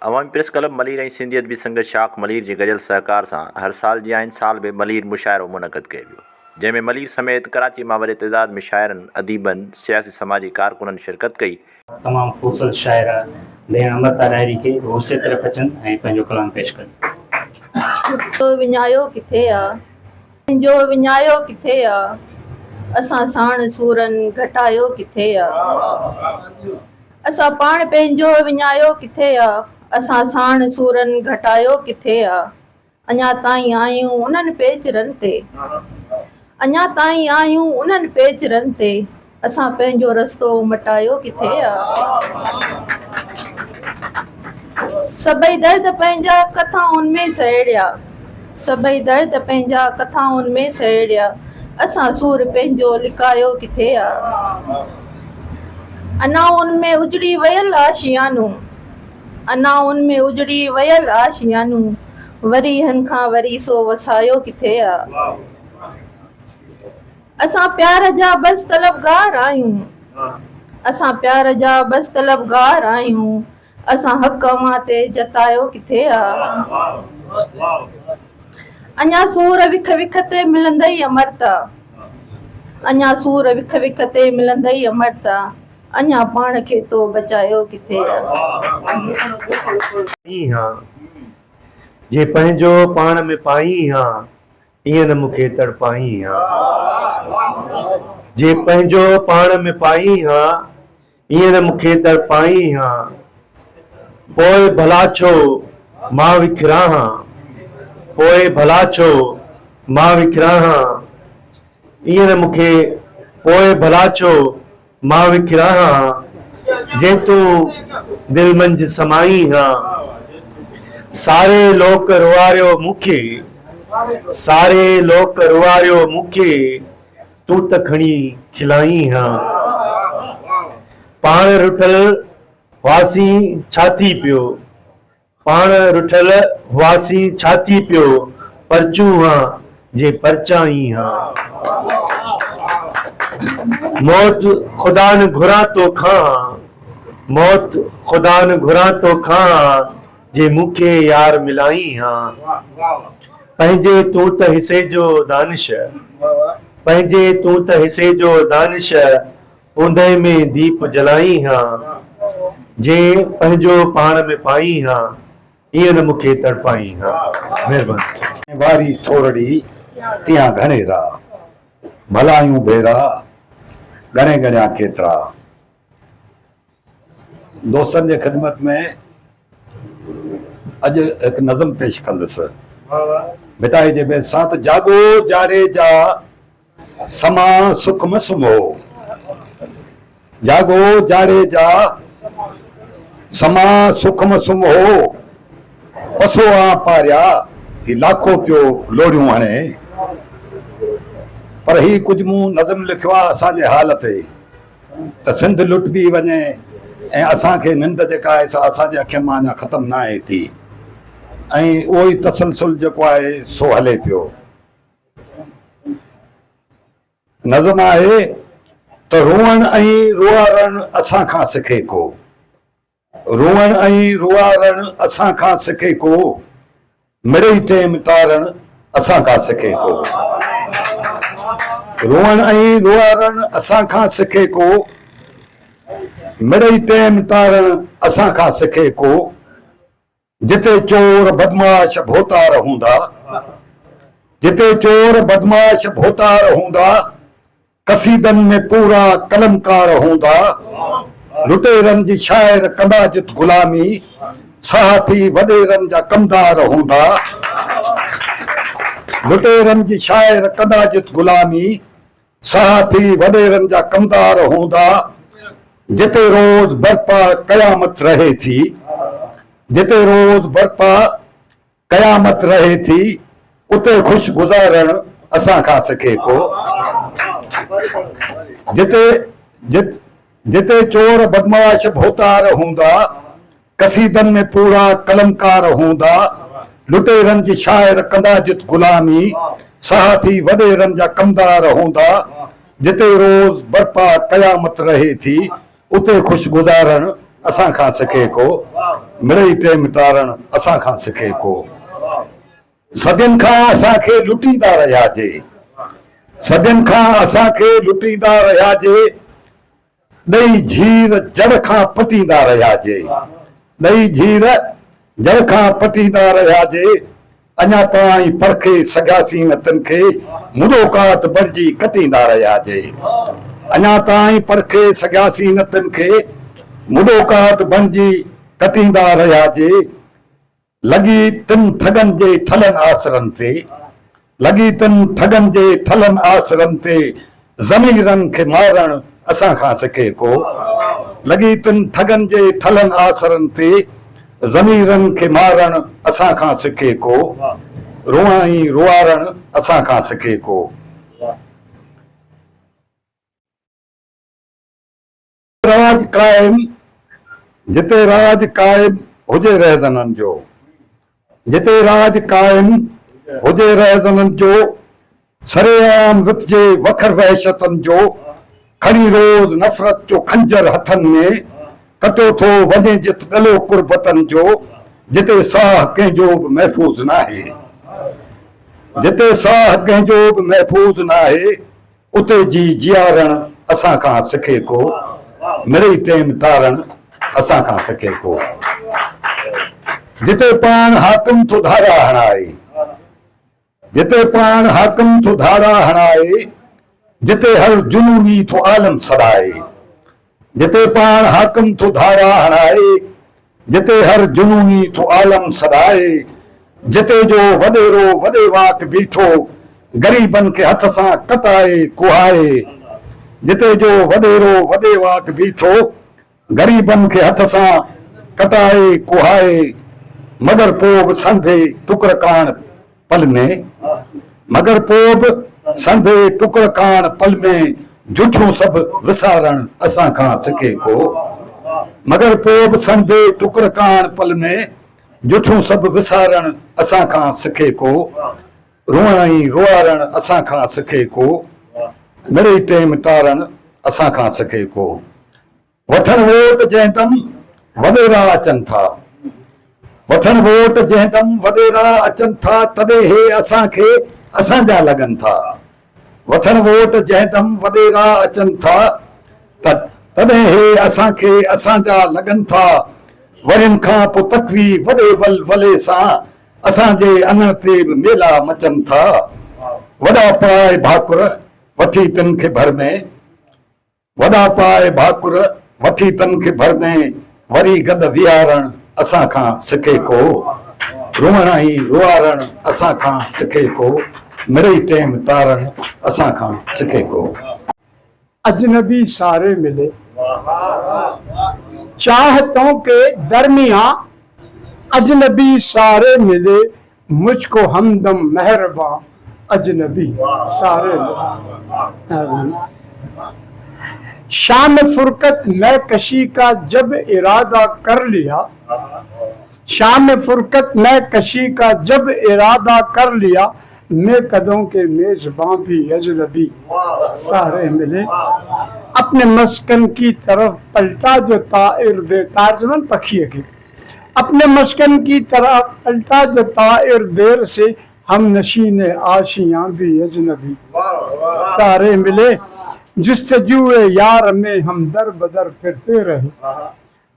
अवामी press club Malir ऐं सिंधी अदबी संघ शाख मलीर जी गज़ल सहकार सां हर साल जी आहिनि साल में मलीर मुशाइरो मुनक़द कयो वियो, जंहिंमें मलीर समेत कराची मां वॾे तइदाद में शाइरनि, अदीबनि, सियासी समाजी कारकुननि शिरकत कई। तमामु ख़ूबसूरत शाइर भेण अमृता डायरी खे उसे तरफ़ अचनि ऐं पंहिंजो कलाम पेश कनि। विञायो किथे आहे, पंहिंजो विञायो किथे आहे, असां साण सूरनि घटायो किथे आहे, असां पाण पंहिंजो विञायो किथे आहे, असां साण सूरनि घटायो किथे आहे, अञा ताईं आहियूं उन्हनि पेचरनि ते, अञा ताईं आहियूं उन्हनि पेचरनि ते, असां पंहिंजो रस्तो मटायो किथे आहे। सभई दर्द पंहिंजा कथाउनि में सहेड़िया, सभई दर्द पंहिंजा कथाउनि में सहेड़िया, असां सूर पंहिंजो लिकायो किथे आहे। अनाउनि में उजड़ी वयल आशियानूं, अनाउनि में उजड़ी वयल आशियानूं, वरी हन खां वरी सो वसायो किथे आहे। असां प्यार जा बस तलबगार आहियूं, असां प्यार जा बस तलबगार आहियूं, असां हक़ मां ते जतायो किथे आहे। अञा सूर विख विख ते मिलंदई अमरता, अञा सूर विख विख ते मिलंदई अमरता, अञा पाण खे तो बचायो किथे आहे। जे पंहिंजो पाण में पाई हां, ईअं न मूंखे तड़पाई हां। जे पंहिंजो पाण में पाई हां, ईअं न मूंखे तड़पाई हां। पोइ भला छो मां विखिरां हां, पोइ भला छो मां विखिरां हां, ईअं न मूंखे पोइ भला छो मां विखिरां हां। जे तूं दिल मंझि समाई हां, सारे लोक रुआरियो मूंखे, सारे लोक रुआरियो मूंखे, तूं त खणी खिलाई हां। पाण रुठल हुआसी छा थी पियो, पाण रुठल हुआसी छा थी पियो, परचूं हां जे परचाई हां। मौत खुदा न घुरा तो खां, मौत खुदा न घुरा तो खां, जे मूंखे यार मिलाई हां। पंहिंजे तूं त हिसे जो दानिश, पंहिंजे तूं त हिसे जो दानिश, ऊंदे में दीप जलाई हां। जे पंहिंजो पाण में पाई हां, ईअं न मूंखे तड़पाई हां। महिरबानी। वारी थोरड़ी तियां घणे रा, भलायूं भेरा घणे घणिया केतिरा। दोस्तनि जे ख़िदमत में अॼु हिकु नज़म पेश कंदुसि मिटाई जे बेस सां। त जागो जाड़े जा समा सुख में सुम्हो, जागो जाड़े जा समा सुख में सुम्हो, पसो आ पारिया ही लाखो पियो लोड़ियूं हणे। पर ही कुझु मूं नज़म लिखियो आहे असांजे हाल ते, त सिंध लुटबी वञे ऐं असांखे निंड जेका आहे सा असांजे अखियुनि मां अञा ख़तमु न आहे थी, ऐं उहो ई तसलसल जेको आहे सो हले पियो। नज़म आहे त रुअण ऐं रुआरण असां खां सिखे को, रुअण ऐं रुआरण असां खां सिखे को, मिड़ई टेम तारण असां खां सिखे को। रुअण ऐं रुआरण असां खां सिखे को, मिड़ई टेम तारण असां खां सिखे को। जिते चोर बदमाश भोतार हूंदा, जिते चोर बदमाश भोतार हूंदा, कसीदनि में पूरा कलमकार हूंदा। लुटेरनि जी शाइर कंदा जित गुलामी, सहाफ़ी वॾेरनि जा कमदार हूंदा। लुटेरनि जी शाइर कंदा जित गुलामी, सहाफ़ी वॾेरनि जा कमदार हूंदा। जिते रोज़ बर्पा क़यामत रहे थी, जिते रोज़ बर्पा क़यामत रहे थी, उते ख़ुशि गुज़ारण असां खां सिखे को। जिते चोर बदमाश भोतार हूंदा, कसीदनि में पूरा कलमकार हूंदा। लुटेरनि जी शाइर कंदा जित गुलामी, सहाफ़ी वॾेरनि जा कमदार हूंदा। जिते रोज़ बर्पा क़यामत रहे थी, उते ख़ुशि गुज़ारण असां खां सिखे को, मिड़ई टेम तारण असां खां सिखे को। सदियुनि खां असांखे लुटींदा रहियाजे, सदियुनि खां असांखे लुटींदा रहियाजे, ॾेई झीर जड़ खां पटींदा रहियाजे, ॾेई झीर जड़ खां पटींदा रहियाजे। अञा ताईं परखे सॻियासीं न तिन खे, मुॾोकात बणिजी कटींदा रहियाजे। अञा ताईं परखे सॻियासीं न तिन खे, मुॾोकात बणिजी कटींदा रहियाजे। लॻी तिन ठगनि जे ठलनि आसरनि ते, लॻी तिन ठगनि जे ठलनि आसरनि ते, ज़मीरनि खे मारणु असां खां सिखे को। लॻी तिन ठगनि जे ठलनि आसरनि ते, ज़मीरनि खे मारणु असां खां सिखे को। रुआई रुआरणु असां खां सिखे को। राज कायम, जिते राज कायम हुजे रहज़ननि जो, जिते राज कायम हुजे रहज़ननि जो, सरेआम विपजे वखर वहशतनि जो, खणी रोज़ नफ़रत जो खंजर हथनि में, कटो थो वञे जित गलो कुर्बतनि जो, जिते साह कंहिंजो बि महफ़ूज़ नाहे, जिते साह कंहिंजो बि महफ़ूज़ नाहे, उते जी जियारण असां खां सिखे को। मिड़ई टेम तारण असां खां सिखे को। जिते पाण हाकिम थो धारा हणाए, जिते पाण हाकिम थो धारा हणाए, जिते हर जुनूनी थो आलम सड़ाए, जिते पाण हाकिम थो धारा हणाए, जिते हर जुनूनी थो आलम सड़ाए, जिते जो वॾेरो वॾे वाक बीठो ग़रीबनि खे हथ सां कटाए कुहाए, जिते जो वॾेरो वॾे वाक बीठो ग़रीबनि खे हथ सां कटाए कुहाए, मगर पोइ बि संधे टुकर कान पल में, मगर पोइ बि संधे टुकर कान पल में, झूठो सभु विसारण असां खां सिखे को। मगर पोइ बि संधे टुकर कान पल में, झूठो सभु विसारण असां खां सिखे को। रुआई रुआरण असां खां सिखे को। मिड़ई टेम तारण असां खां सिखे को। वठण वोट जंहिं दम वॾेरा अचनि था, वठण वोट जंहिं दम वॾेरा अचनि था, तॾहिं हे असांखे असांजा लॻनि था। वठण वोट जंहिं दम वॾेरा अचनि था, तॾहिं हे असांखे असांजा लॻनि था। वरियुनि खां पोइ तकवी वॾे वल वले सां, असांजे अन ते बि मेला मचनि था। वॾा पाए भाकुर वठी तिन खे भर में, वॾा पाए भाकुर वठी तिन खे भर में, वरी गॾु विहारण असां खां सिखे को। रुअण ई रुआरण असां खां सिखे को। मिड़ई टेम तारण असां खां सिखे को। अजनबी सारे मिले चाहतों के दरमिया, अजनबी सारे मिले मुझको हमदम मेहरबान, अजनबी सारे मिले। शाम फुरकत मैं कशी का जब इरादा कर लिया, शाम फुरकत मैं कशी का जब इरादा कर लिया, मैं कदों के मेजबां भी अजनबी सारे मिले। अपने मस्कन की तरफ पलटा जो ताइर दे, तारजमन पखिए के, अपने मस्कन की तरफ पलटा जो ताइर देर से, हम नशीन आशियां भी अजनबी सारे मिले। जुस्तजुए यार में हम दर बदर फिरते रहे,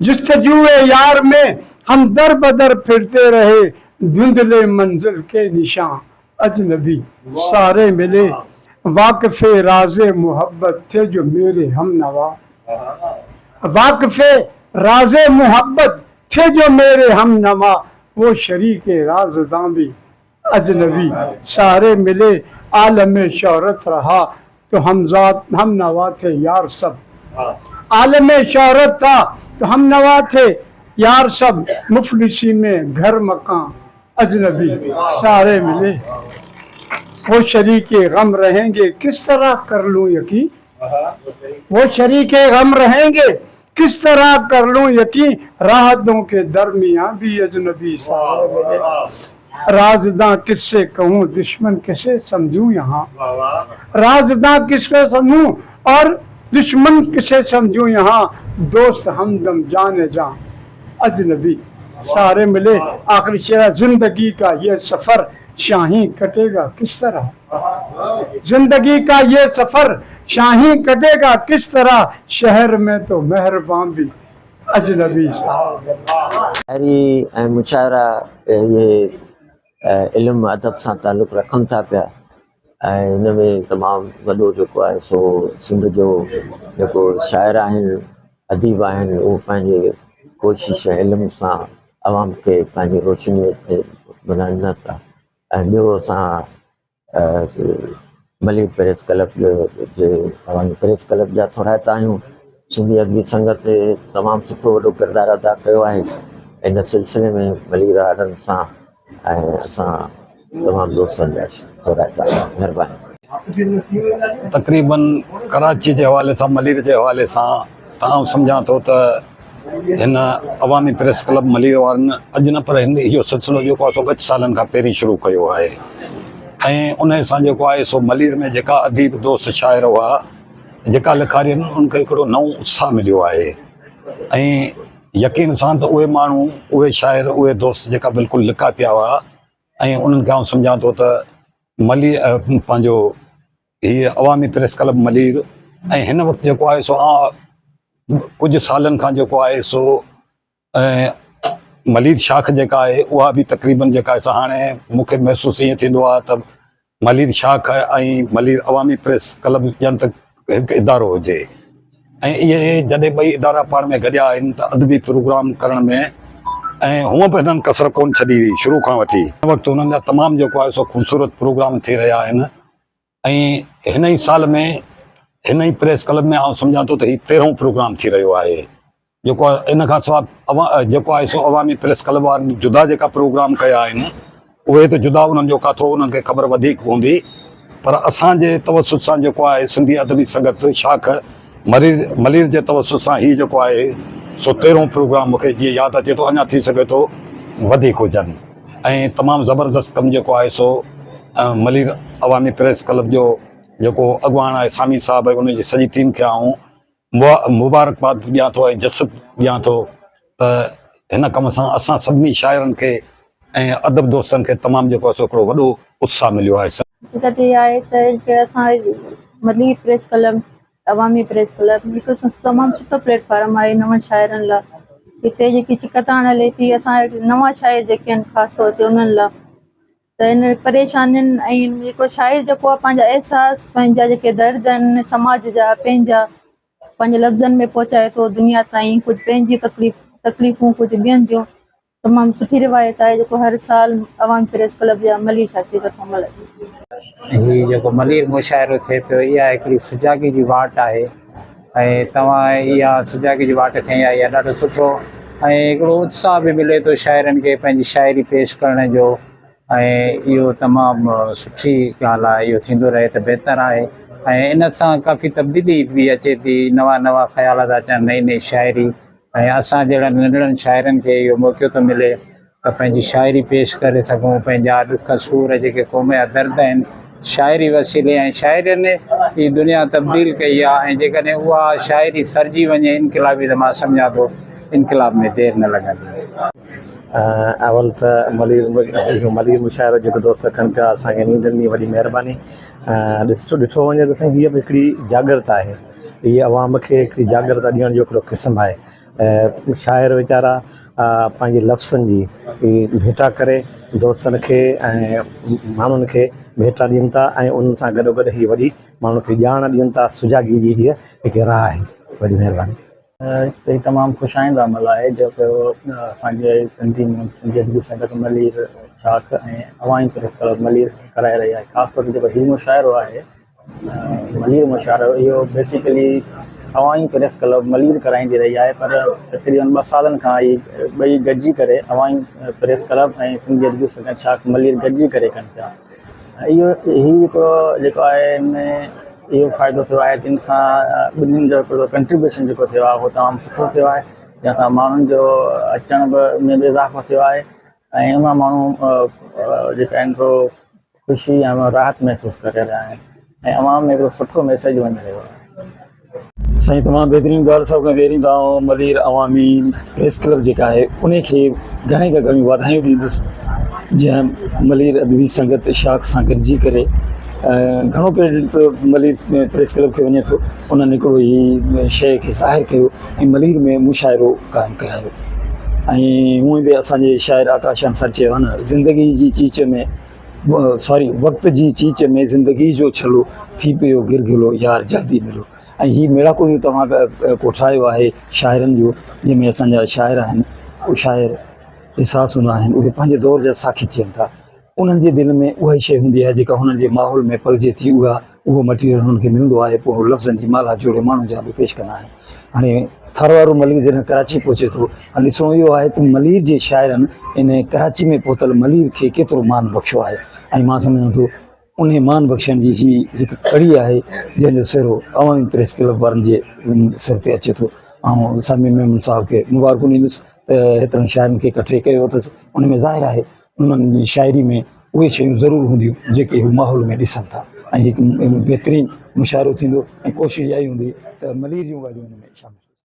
जुस्तजुए यार में हम दर बदर फिरते रहे, धुंधले मंजिल के निशान अजनबी सारे मिले। वाक़िफ़े राज़े मोहब्बत थे जो मेरे हम नवा, वाक़िफ़े राज़े मोहब्बत थे जो मेरे हम नवा, वो शरीके राज़दां भी अजनबी सारे मिले। आलम शोहरत रहा तो हम नवा थे यार सब, आलम शोहरत था तो हम नवा थे यार सब, मुफलिसी में घर मकान अजनबी सारे मिले। वो शरीके गम रहेंगे किस तरह कर लूं यकीन, वो शरीके गम रहेंगे किस तरह कर लूं यकीन, राहतों के दरमियान भी अजनबी सारे मिले। राज़दां किससे कहूँ दुश्मन किसे समझूं यहाँ, राज़दां किसको समझूं और दुश्मन किसे समझूं यहाँ, दोस्त हमदम जाने जा, अजनबी सारे मिले। आखिरी शेर, जिंदगी का ये सफर शाही कटेगा किस तरह, जिंदगी का ये सफर शाही कटेगा किस तरह, शहर में तो मेहरबान भी अजनबी साहब। शायरी ऐं मुशाइरा ये इल्मु अदब सां तालुक़ु रखनि था पिया ऐं हिन में तमामु वॾो जेको आहे सो सिंध जो जेको शाइर आहिनि, अदीब आहिनि, उहो पंहिंजे कोशिश ऐं इल्म सां आवाम खे पंहिंजी रोशनीअ ते ॿुधाइनि था। ऐं ॿियो असां मलिर प्रेस क्लब जे अवामी प्रेस क्लब जा थोराइता आहियूं। सिंधी अदबी संगत तमामु सुठो वॾो किरदारु अदा कयो आहे इन सिलसिले में मलिर वारनि सां, ऐं असां तमामु दोस्तनि जा थोराइता आहियूं। महिरबानी। तक़रीबन कराची के हवाले से, मलिर के हवाले से तव्हां सम्झां थो त हिन अवामी प्रेस क्लब मलिर वारनि अॼु न पर हिन इहो सिलसिलो जेको आहे सो कुझु सालनि खां पहिरीं शुरू कयो आहे। ऐं उन सां जेको आहे सो मलिर में जेका अदीब दोस्त शाइर हुआ, जेका लिखारी आहिनि, उनखे हिकिड़ो नओं उत्साह मिलियो आहे। ऐं यकीन सां त उहे माण्हू, उहे शाइर, उहे दोस्त जेका बिल्कुलु लिखा पिया हुआ, ऐं उन्हनि खे आउं सम्झां थो त मलिर पंहिंजो हीअ अवामी प्रेस क्लब मलिर, ऐं हिन वक़्तु जेको आहे सो कुझु सालनि खां जेको आहे सो मलिर शाख जेका आहे उहा बि तक़रीबन जेका आहे, हाणे मूंखे महसूसु ईअं थींदो आहे त मलिर शाख ऐं मलिर अवामी प्रेस क्लब ॼण त हिकु इदारो हुजे। ऐं इहे जॾहिं ॿई इदारा पाण में गॾिया आहिनि त अदबी प्रोग्राम करण में, ऐं हूअं बि हिननि कसर कोन छॾी हुई शुरू खां वठी। हिन वक़्तु हुननि जा तमामु जेको आहे सो ख़ूबसूरत प्रोग्राम थी रहिया आहिनि। ऐं हिन ई साल में हिन ई प्रेस क्लब में आउं सम्झां थो त हीउ 13हों प्रोग्राम थी रहियो आहे। जेको आहे इन खां सवाइ जेको आहे सो अवामी प्रेस क्लब वारनि जुदा जेका प्रोग्राम कया आहिनि, उहे त जुदा उन्हनि जो काथो उन्हनि खे ख़बर वधीक हूंदी, पर असांजे तवसुत सां जेको आहे सिंधी अदबी संगत शाख मलिर जे तवसुत सां हीउ जेको आहे सो 13हों प्रोग्राम मूंखे जीअं यादि अचे थो, अञा थी सघे थो वधीक हुजनि। ऐं तमामु ज़बरदस्त कमु जेको आहे सो मलिर अवामी प्रेस क्लब जो जेको अॻुवान आहे सामी साहिबु, उनजी सॼी टीम खे आऊं मुबारकबाद ॾियां थो ऐं जसब ॾियां थो त हिन कम सां असां सभिनी शाइरनि खे ऐं अदब दोस्तनि खे तमामु जेको आहे सो हिकिड़ो वॾो उत्साह मिलियो आहे। हक़ीक़त इहा आहे त असां मलिर प्रेस क्लब, अवामी प्रेस क्लब हिकु तमामु सुठो प्लेटफॉर्म आहे नवनि शाइरनि लाइ। हिते जेकी चिकताण हले थी, असां नवां शाइर जेके आहिनि ख़ासि तौर ते उन्हनि लाइ त हिन परेशानियुनि ऐं जेको शाइर जेको आहे पंहिंजा अहसास, पंहिंजा जेके दर्द आहिनि समाज जा, पंहिंजा पंहिंजे लफ़्ज़नि में पहुचाए थो दुनिया ताईं। कुझु पंहिंजी तकलीफ़ूं, कुझु ॿियनि जूं। तमामु सुठी रिवायत आहे जेको हर साल अवामी प्रेस क्लब जा मलिर शाख जी तरफ़ां अमल आहे। हीअ जेको मलिर मुशाइरो थिए पियो, इहा हिकिड़ी सुजाॻी जी वाट आहे ऐं तव्हां इहा सुजाॻी जी वाट खई आहे, इहा ॾाढो सुठो ऐं हिकिड़ो उत्साह बि मिले थो शाइरनि खे पंहिंजी शाइरी पेश करण जो। ऐं इहो तमामु सुठी ॻाल्हि आहे, इहो थींदो रहे त बहितरु आहे। ऐं इन सां काफ़ी तब्दीली बि अचे थी, नवां ख़्याल था अचनि, नई नई शाइरी। ऐं असां जहिड़नि नंढड़नि शाइरनि खे इहो मौक़ो थो मिले त पंहिंजी शाइरी पेश करे सघूं, पंहिंजा ॾुख सूर जेके क़ौम जा दर्द आहिनि शाइरी वसीले, ऐं शाइरनि ई दुनिया तब्दील कई आहे। ऐं जेकॾहिं उहा शाइरी सरजी वञे इनक़िलाबी, त मां सम्झां थो इनक़िलाब में देरि न लॻंदी। अवल त मलिर मुशाइरो जेको दोस्त रखनि पिया, असांखे नींद ॾिनी, वॾी महिरबानी। ॾिठो वञे त साईं हीअ बि हिकिड़ी जागृत आहे, हीअ अवाम खे हिकिड़ी जागृत ॾियण जो हिकिड़ो क़िस्म आहे। शाइर वीचारा पंहिंजे लफ़्ज़नि जी भेटा करे दोस्तनि खे ऐं माण्हुनि खे भेटा ॾियनि था, ऐं उन्हनि सां गॾोगॾु हीअ वॾी माण्हुनि खे ॼाण ॾियनि था। सुजाॻी जी हीअ हिकु राह आहे। वॾी महिरबानी। त तमामु ख़ुशाइंदा अमल आहे जेको असांजे सिंधी अदबी संगत मलिर शाख ऐं अवामी प्रेस क्लब मलिर कराए रही आहे। ख़ासि तौर ते जेको हीउ मुशाइरो आहे मलिर मुशाइरो, इहो बेसिकली अवामी प्रेस क्लब मलिर कराईंदी रही आहे, पर तक़रीबन 2 सालनि खां ॿई गॾिजी करे अवामी प्रेस क्लब ऐं सिंधी अदबी संगत शाख मलिर गॾिजी करे कनि पिया। इहो जेको आहे हिन इहो फ़ाइदो थियो आहे, जिन सां ॿिन्हिनि जो हिकिड़ो कंट्रीब्यूशन जेको थियो आहे उहो तमामु सुठो थियो आहे, जंहिंसां माण्हुनि जो अचण में बि इज़ाफ़ो थियो आहे ऐं उन माण्हू जेका आहिनि को ख़ुशी ऐं राहत महसूसु करे रहिया आहिनि ऐं अवाम में हिकिड़ो सुठो मैसेज वञी रहियो आहे। साईं तमामु बहितरीनु ॻाल्हि सभु खां पहिरीं तव्हां मलीर अवामी प्रेस क्लब जेका आहे उन खे घणे खां घणी वाधायूं ॾींदुसि जंहिं मलीर अदबी संगत शाख सां गॾिजी करे घणो क्रेडिट मलीर प्रेस क्लब खे वञे थो। उन्हनि हिकिड़ो ई शइ खे ज़ाहिर कयो ऐं मलीर में मुशाइरो क़ाइमु करायो। ऐं हूअं बि असांजे शाइर आकाश अंसारी चयो आहे न, ज़िंदगी जी चीच में वक़्त जी चीच में ज़िंदगी जो छलो थी पियो गिरगिलो यार जल्दी मिलो। ऐं हीअ मेड़ाको इहो तव्हां कोठायो आहे शाइरनि जो, जंहिंमें असांजा शाइर आहिनि उहे शाइर एहसास हूंदा आहिनि, उहे पंहिंजे दौर जा साखी थियनि था। उन्हनि जे दिलि में उहा ई शइ हूंदी आहे जेका हुननि जे माहौल में पलिजे थी, उहो मटीरियल हुननि खे मिलंदो आहे। पोइ लफ़्ज़नि जी माला जोड़े माण्हुनि जा बि पेश कंदा आहिनि। हाणे थर वारो मलीर जॾहिं कराची पहुचे थो, हाणे ॾिसणो इहो आहे त मलीर जे शाइरनि इन कराची में पहुतल मलीर खे केतिरो मान बख़्शियो आहे। ऐं मां सम्झां थो उन मान बख़्शण जी ही हिकु कड़ी आहे जंहिंजो सिरो अवामी प्रेस क्लब वारनि जे सिर ते अचे थो। ऐं सामी मेमन साहिब खे मुबारकूं ॾींदुसि त हेतिरनि शाइरनि खे इकठे कयो अथसि। उन में ज़ाहिर आहे उन्हनि जी शाइरी में उहे शयूं ज़रूरु हूंदियूं जेके हू माहौल में ॾिसनि था। ऐं हिकु बहितरीनु मुशाइरो थींदो ऐं कोशिशि इहा ई हूंदी त मलीर जूं ॻाल्हियूं हिन में शामिलु